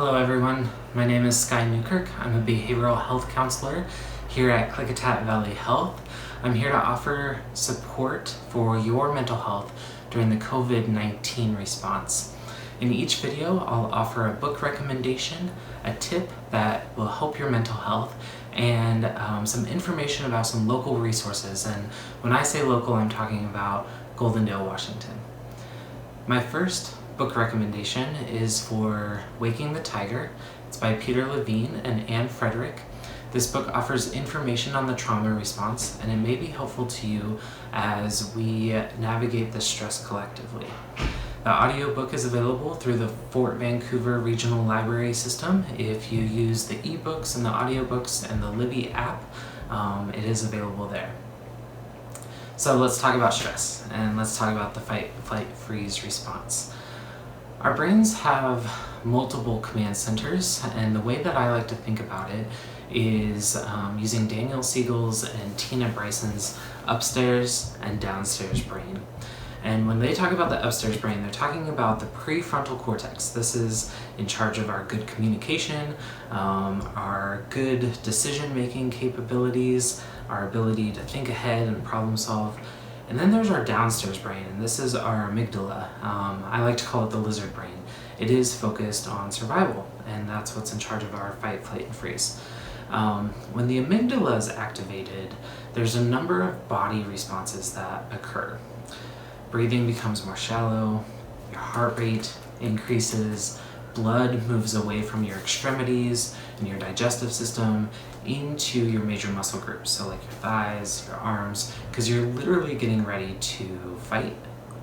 Hello everyone, my name is Skye Newkirk. I'm a behavioral health counselor here at Klickitat Valley Health. I'm here to offer support for your mental health during the COVID-19 response. In each video, I'll offer a book recommendation, a tip that will help your mental health, and some information about some local resources. And when I say local, I'm talking about Goldendale, Washington. My first book recommendation is for Waking the Tiger. It's by Peter Levine and Anne Frederick. This book offers information on the trauma response, and it may be helpful to you as we navigate this stress collectively. The audiobook is available through the Fort Vancouver Regional Library System. If you use the ebooks and the audiobooks and the Libby app, it is available there. So let's talk about stress, and let's talk about the fight, flight, freeze response. Our brains have multiple command centers, and the way that I like to think about it is using Daniel Siegel's and Tina Bryson's upstairs and downstairs brain. And when they talk about the upstairs brain, they're talking about the prefrontal cortex. This is in charge of our good communication, our good decision-making capabilities, our ability to think ahead and problem solve. And then there's our downstairs brain, and this is our amygdala. I like to call it the lizard brain. It is focused on survival, and that's what's in charge of our fight, flight, and freeze. When the amygdala is activated, there's a number of body responses that occur. Breathing becomes more shallow, your heart rate increases, blood moves away from your extremities and your digestive system into your major muscle groups, so like your thighs, your arms, because you're literally getting ready to fight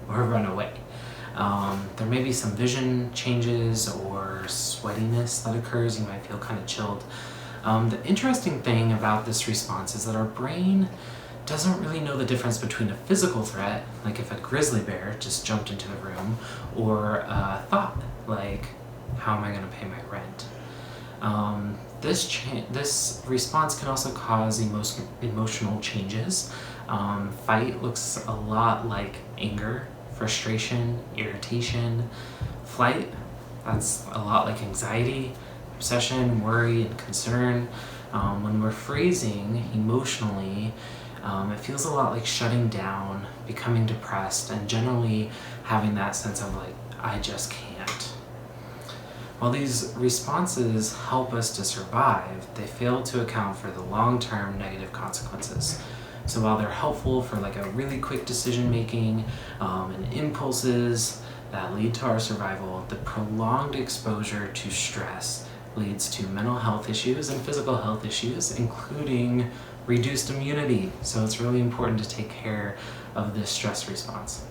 or run away. There may be some vision changes or sweatiness that occurs. You might feel kind of chilled. The interesting thing about this response is that our brain doesn't really know the difference between a physical threat, like if a grizzly bear just jumped into the room, or a thought, like, how am I going to pay my rent? This response can also cause emotional changes. Fight looks a lot like anger, frustration, irritation. Flight, that's a lot like anxiety, obsession, worry, and concern. When we're freezing emotionally, it feels a lot like shutting down, becoming depressed, and generally having that sense of like, I just can't. While these responses help us to survive, they fail to account for the long-term negative consequences. So while they're helpful for like a really quick decision making and impulses that lead to our survival, the prolonged exposure to stress leads to mental health issues and physical health issues, including reduced immunity. So it's really important to take care of this stress response.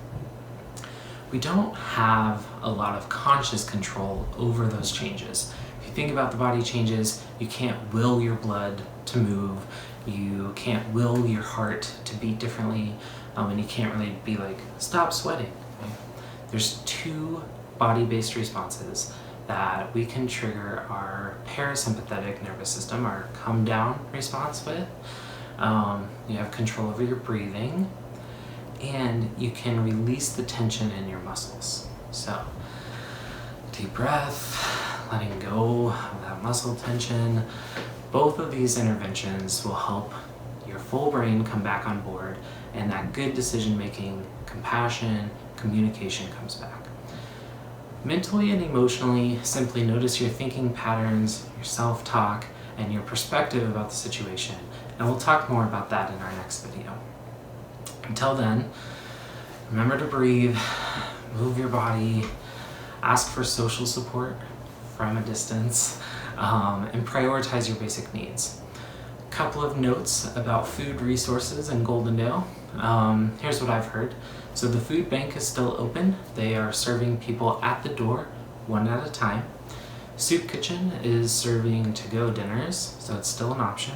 We don't have a lot of conscious control over those changes. If you think about the body changes, you can't will your blood to move, you can't will your heart to beat differently, and you can't really be like, stop sweating. Right? There's two body-based responses that we can trigger our parasympathetic nervous system, our come down response with. You have control over your breathing, and you can release the tension in your muscles. So, deep breath, letting go of that muscle tension. Both of these interventions will help your full brain come back on board, and that good decision making, compassion, communication comes back. Mentally and emotionally, simply notice your thinking patterns, your self-talk, and your perspective about the situation. And we'll talk more about that in our next video. Until then, remember to breathe, move your body, ask for social support from a distance, and prioritize your basic needs. A couple of notes about food resources in Goldendale. Here's what I've heard. So the food bank is still open. They are serving people at the door, one at a time. Soup Kitchen is serving to-go dinners, so it's still an option.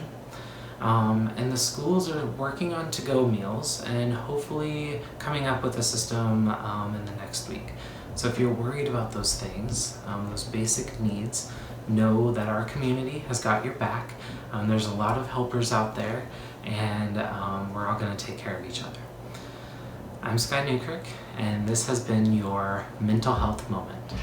And the schools are working on to-go meals and hopefully coming up with a system in the next week. So if you're worried about those things, those basic needs, know that our community has got your back. There's a lot of helpers out there, and we're all going to take care of each other. I'm Skye Newkirk, and this has been your Mental Health Moment.